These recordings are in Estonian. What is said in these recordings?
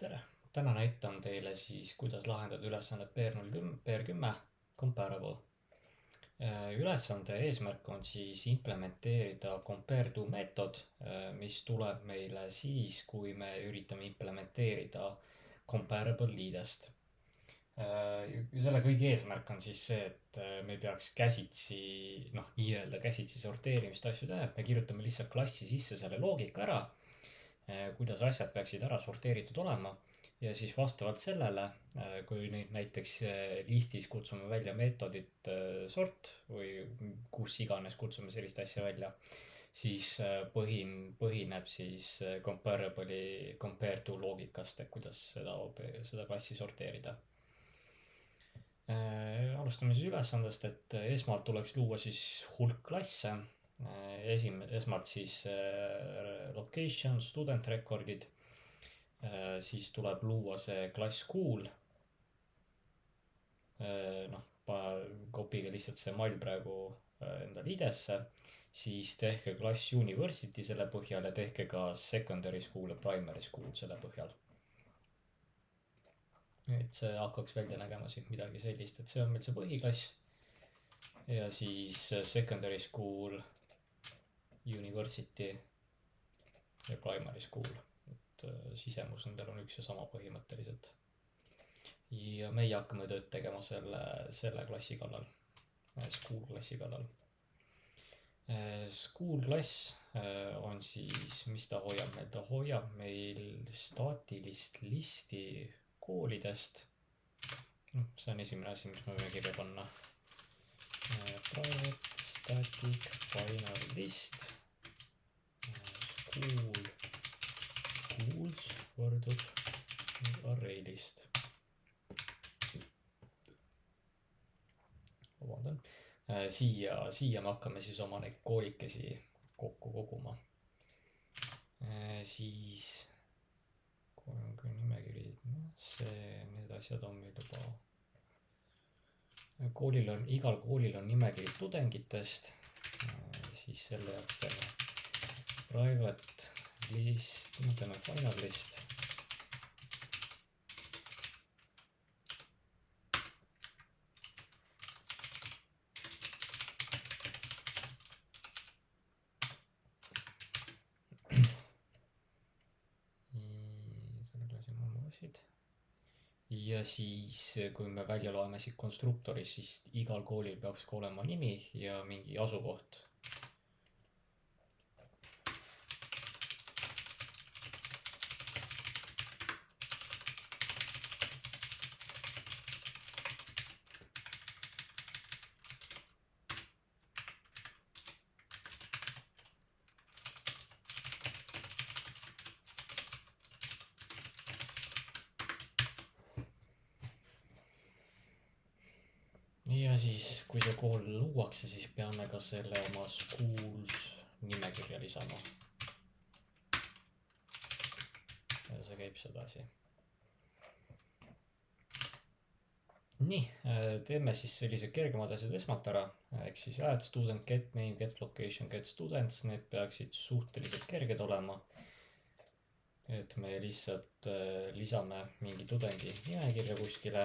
Tere! Täna näitan teile siis, kuidas lahendada ülesannet PR10 comparable. Ülesande eesmärk on siis implementeerida compareTo meetod, mis tuleb meile siis, kui me üritame implementeerida comparable liidest. Selle kõige eesmärk on siis see, et me peaks käsitsi sorteerimist asju teha, et me kirjutame lihtsalt klassi sisse selle loogika ära, kuidas asjad peaksid ära sorteeritud olema ja siis vastavalt sellele, kui nüüd näiteks listis kutsume välja meetodit sort või kus iganes kutsume sellist asja välja, siis põhineb siis comparable'i compareTo loogikast, et kuidas seda klassi sorteerida. Alustame siis ülesandest, et esmalt tuleks luua siis hulk klasse. Esmalt siis location, student record'id, siis tuleb luua see klass school. Kopige lihtsalt see mall praegu enda liidesse, siis tehke klass university selle põhjal ja tehke ka secondary school ja primary school selle põhjal. Et see hakkaks välja nägema siit midagi sellist, et see on meil see põhiklass ja siis secondary school, university ja primary school, et sisemus nendel on üks ja sama põhimõtteliselt. Ja meie hakkame tööd tegema selle klassi kallal, school klassi kallal. School klass on siis, mis ta hoiab meil? Ta hoiab meil staatilist listi koolidest. See on esimene asi, mis me võime kirja panna. Private static final list schools võrdub array list. Vabandan. Siia me hakkame siis oma neid koolikesi kokku koguma. Siis nimekiri, need asjad on meil juba. Igal koolil on nimekiri tudengitest, siis selle jaoks teeme private list, teeme final list. Ja siis, kui me välja loeme siit konstruktoris, siis igal koolil peaks ka olema nimi ja mingi asukoht. Ja siis, kui see kool luuakse, siis peame ka selle oma schools nimekirja lisama. Ja see käib sedasi. Nii, teeme siis sellised kergemad asjad esmalt ära. Ehk siis add student, get name, get location, get students. Need peaksid suhteliselt kerged olema. Et me lihtsalt lisame mingi tudengi nimekirja kuskile.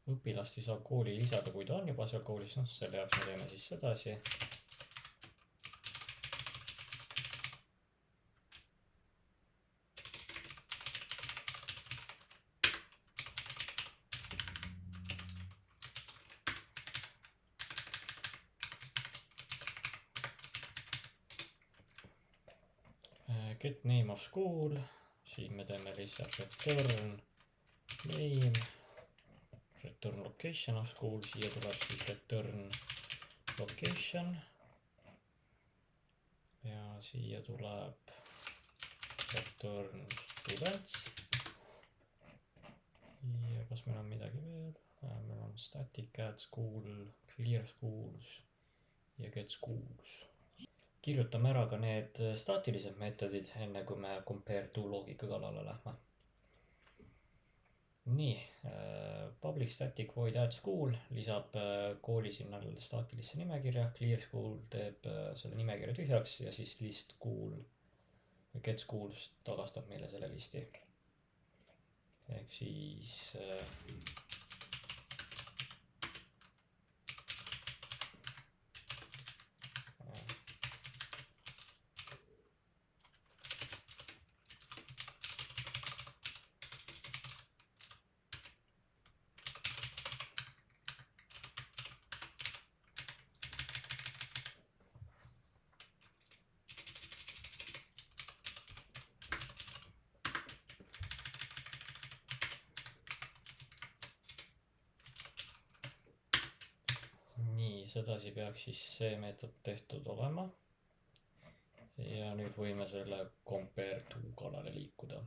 Õpilast ei saa kooli lisada, kui ta on juba seal koolis. Selle jaoks me teeme siis sedasi. Get name of school. Siin me teeme lihtsalt return name. Return location of school, siia tuleb siis return location ja siia tuleb return students. Ja kas meil on midagi veel? Meil on static add school, clear schools ja get schools. Kirjutame ära ka need staatilised meetodid, enne kui me compareTo loogika kallale lähme. nii, public static void add school lisab kooli sinna staatilisse nimekirja, clear school teeb selle nimekirja tühjaks ja siis list school, get school tagastab meile selle listi. Ehk siis sedasi peaks siis see meetod tehtud olema. Ja nüüd võime selle compare to kallale liikuda.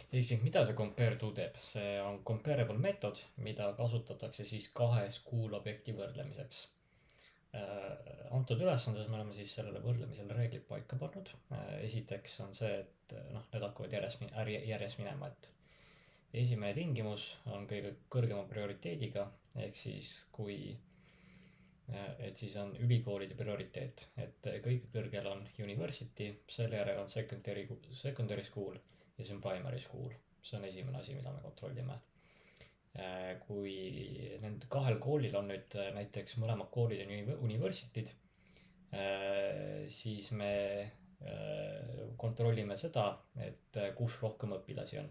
Ehk siis mida see compare to teeb? See on comparable meetod, mida kasutatakse siis kahe school objekti võrdlemiseks. Antud ülesandes me oleme siis sellele võrdlemisele reeglid paika pannud. Esiteks on see, et need hakkavad järjest minema, et esimene tingimus on kõige kõrgema prioriteediga, ehk siis et siis on ülikoolide prioriteet, et kõige kõrgel on university, selle järel on secondary school ja see on primary school. See on esimene asi, mida me kontrollime. Kui nende kahel koolil on nüüd näiteks mõlemad koolid on university'd, siis me kontrollime seda, et kus rohkem õpilasi on.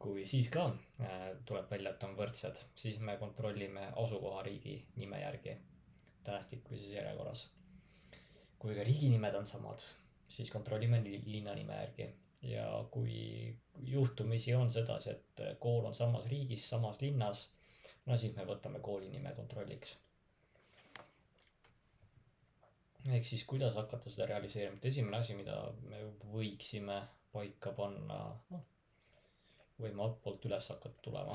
Kui siis ka tuleb välja, et on võrdsed, siis me kontrollime asukohariigi nime järgi tähestikulises järjekorras. Kui ka riiginimed on samad, siis kontrollime linna nime järgi. Ja kui juhtumisi on sedasi, et kool on samas riigis, samas linnas, siis me võtame kooli nime kontrolliks. Ehk siis kuidas hakata seda realiseerima? Esimene asi, mida me võiksime paika panna, võime altpoolt üles hakata tulema.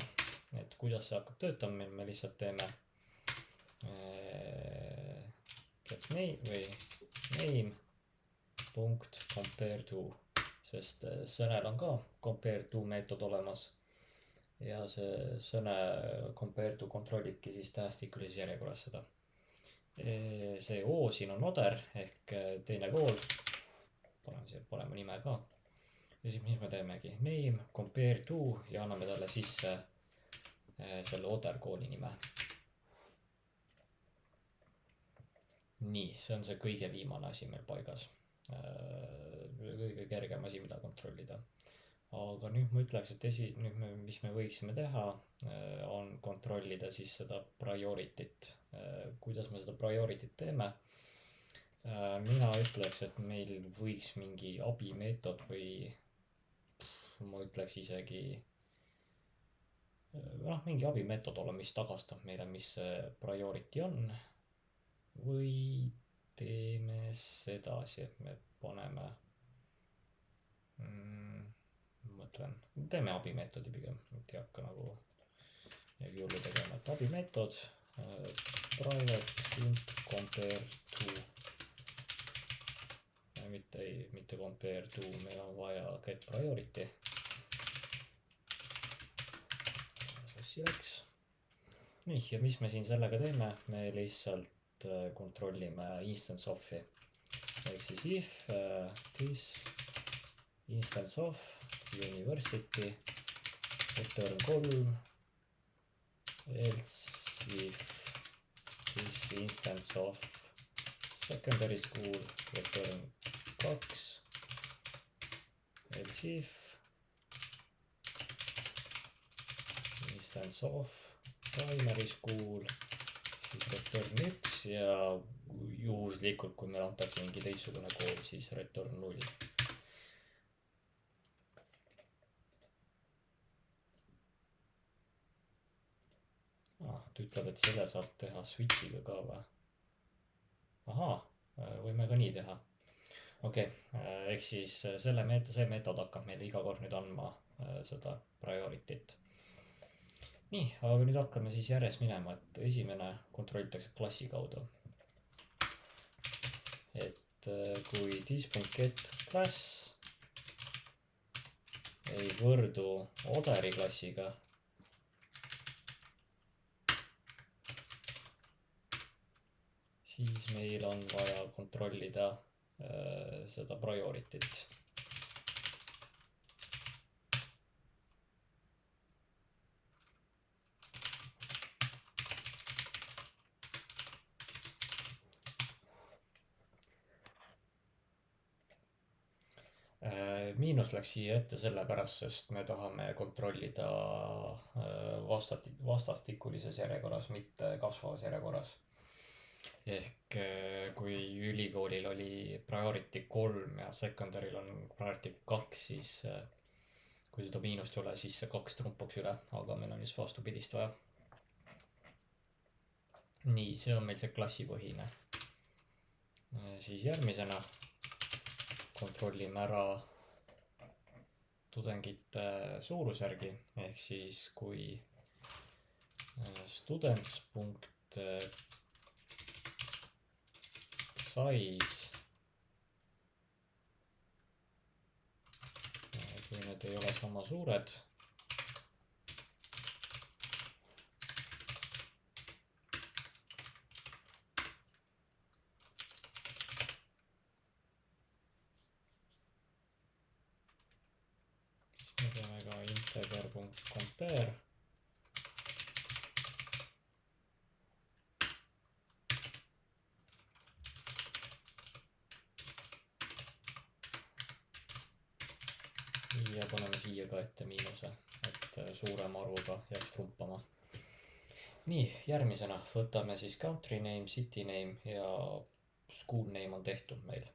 Et kuidas see hakkab töötama, me lihtsalt teeme get name punkt compare to, sest sõnel on ka compare to meetod olemas ja see sõne compare to kontrollibki siis tähestikulises järjekorras seda. See O siin on oder ehk teine kool, paneme siia parema nime ka. Ja siis mis me teemegi? Name, compare to ja anname talle sisse selle oder kooli nime. Nii, see on see kõige viimane asi meil paigas. Kõige kergem asi, mida kontrollida. Aga nüüd ma ütleks, et mis me võiksime teha, on kontrollida siis seda priority't. Kuidas me seda priority't teeme? Mina ütleks, et meil võiks mingi abimeetod või ma ütleks isegi mingi abimeetod olla, mis tagastab meile, mis see priority on. Või teeme sedasi, et me paneme teeme abimeetodi pigem, et ei hakka nagu jullu tegema, et abimeetod private int compare to mitte compare to, meil on vaja get priority. Nii, ja mis me siin sellega teeme? Me lihtsalt kontrollime instance of'i. Ehk siis if this instance of university return 3, else if this instance of secondary school return 2, else if instance of primary school siis return 1 ja juhuslikult, kui meil antakse mingi teistsugune kool, siis return 0. Ta ütleb, et selle saab teha switchiga ka või? Ahaa, võime ka nii teha. Okei, ehk siis see meetod hakkab meile iga kord nüüd andma seda priority't. Nii, aga nüüd hakkame siis järjest minema, et esimene kontrollitakse klassi kaudu. Et kui this.get class ei võrdu Oderi klassiga, siis meil on vaja kontrollida seda priority't. Miinus läks siia ette sellepärast, sest me tahame kontrollida vastastikulises järjekorras, mitte kasvavas järjekorras. Ehk kui ülikoolil oli priority 3 ja secondary'l on priority 2, siis kui seda miinust ei ole, siis see 2 trumpaks üle, aga meil on just vastupidist vaja. Nii, see on meil see klassipõhine. Siis järgmisena kontrollime ära tudengite suurusjärgi, ehk siis kui students.size, kui need ei ole sama suured, me teeme ka integer.compare. Ja paneme siia ka ette miinuse, et suurema arvuga jääks trumpama. Nii, järgmisena võtame siis country name, city name ja school name on tehtud meil.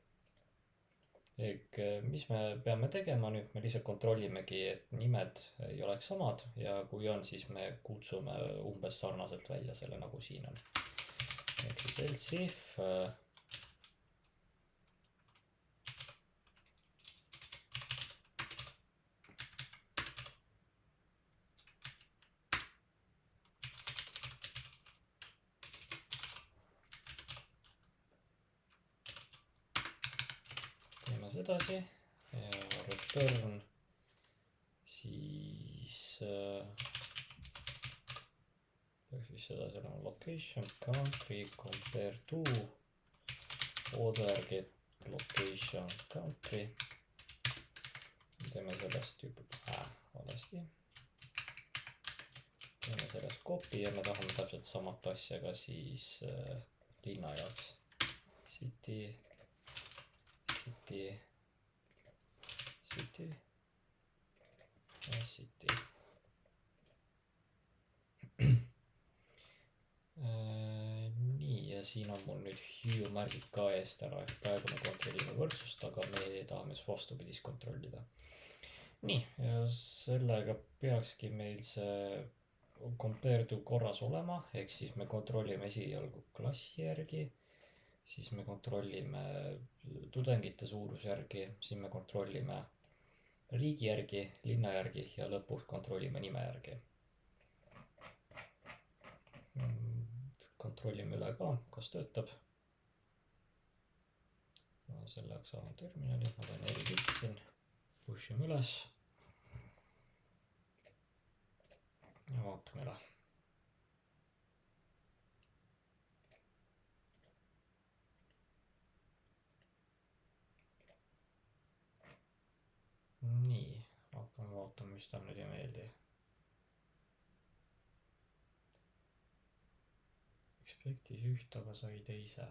Ehk mis me peame tegema nüüd, me lihtsalt kontrollimegi, et nimed ei oleks samad ja kui on, siis me kutsume umbes sarnaselt välja selle, nagu siin on. Ehk siis else if edasi ja return siis peaks vist edasi olema location country compare to other get location country. Teeme sellest valesti. Teeme sellest copy ja me tahame täpselt samat asja ka siis linna jaoks. City ja city. Nii, ja siin on mul nüüd hue märgid ka eest ära, ehk praegu me kontrollime võrdsust, aga me tahame vastupidist kontrollida. Nii, ja sellega peakski meil see compare to korras olema, ehk siis me kontrollime esialgu klassi järgi, siis me kontrollime tudengite suurusjärgi, siis me kontrollime riigi järgi, linna järgi ja lõpuks kontrollime nime järgi. Kontrollime üle ka, kas töötab. Selle jaoks avan terminali, ma teen edit siin, pushime üles ja vaatame üle. Nii, hakkame vaatama, mis tal nüüd ei meeldi. Expectis üht, aga sai teise.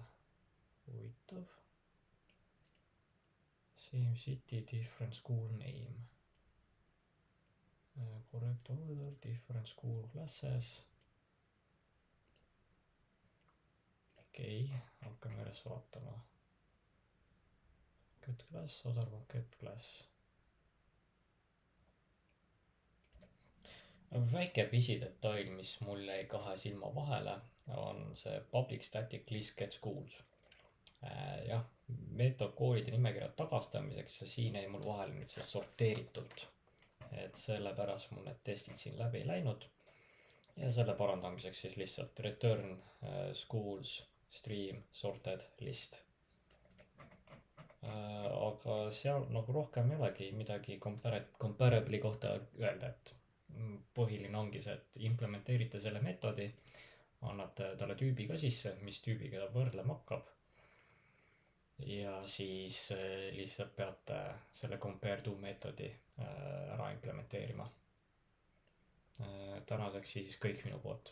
Huvitav. Same city, different school name. Correct order, different school classes. Okei, hakkame üles vaatama. Get class, other get class. Väike pisidetail, mis mul jäi kahe silma vahele, on see public static list get schools. Jah, metakoolide nimekirja tagastamiseks ja siin jäi mul vahele nüüd see sorteeritult. Et sellepärast mul need testid siin läbi ei läinud. Ja selle parandamiseks siis lihtsalt return schools stream sorted list. Aga seal nagu rohkem ei olegi midagi comparable'i kohta öelda, et põhiline ongi see, et implementeerite selle meetodi, annate talle tüübi ka sisse, mis tüübiga ta võrdlema hakkab. Ja siis lihtsalt peate selle compare to meetodi ära implementeerima. Tänaseks siis kõik minu poolt.